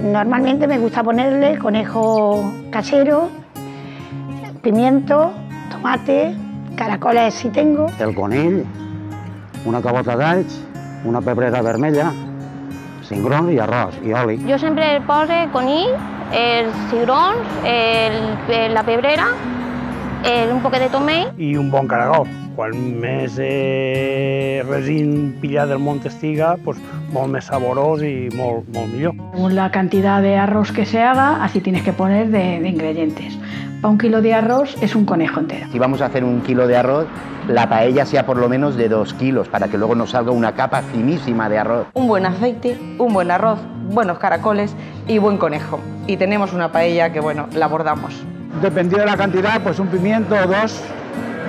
Normalmente me gusta ponerle conejo casero, pimiento, tomate, caracoles si tengo. El conill, una cabota d'alls, una pebrera vermella, cigrons i arròs i oli. Jo sempre poso conill, els cigrons, la pebrera, un poquet de tomell. I un bon caragol. Quan més resin pillat del mont estiga, pues, molt més saborós i molt millor. Según la cantidad de arroz que se haga, así tienes que poner de ingredientes. Para 1 kilo de arroz es un conejo entero. Si vamos a hacer 1 kilo de arroz, la paella sea por lo menos de 2 kilos, para que luego nos salga una capa finísima de arroz. Un buen aceite, un buen arroz, buenos caracoles y buen conejo. Y tenemos una paella que, bueno, la abordamos. Dependiendo de la cantidad, pues un pimiento o 2,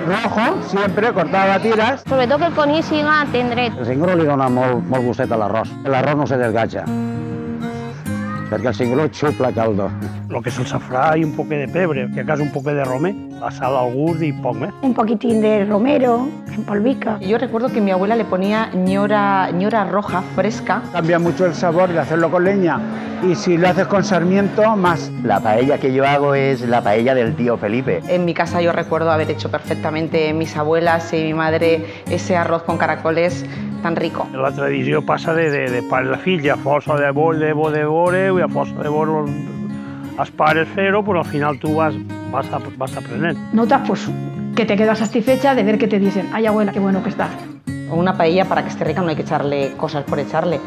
rojo, siempre, cortado a tiras. Sobretot que el conill siga tendret. El cigró li dona molt gustet a l'arròs. L'arròs no se desgatxa, perquè el cigró xupla caldo. Lo que es el safrà y un poquet de pebre, si acaso un poquet de romer, la sal al gust y poc més. Un poquitín de romero en polvica. Yo recuerdo que mi abuela le ponía ñora roja fresca. Cambia mucho el sabor de hacerlo con leña y si lo haces con sarmiento, más. La paella que yo hago es la paella del tío Felipe. En mi casa yo recuerdo haber hecho perfectamente mis abuelas y mi madre ese arroz con caracoles tan rico. La tradició passa de pare a fill, a força de veure i a força de veure els pares fer-ho, però al final tu vas aprenent. Notas pues que te quedas satisfecha de ver que te dicen, ay abuela, qué bueno que está. Una paella para que esté rica no hay que echarle cosas por echarle.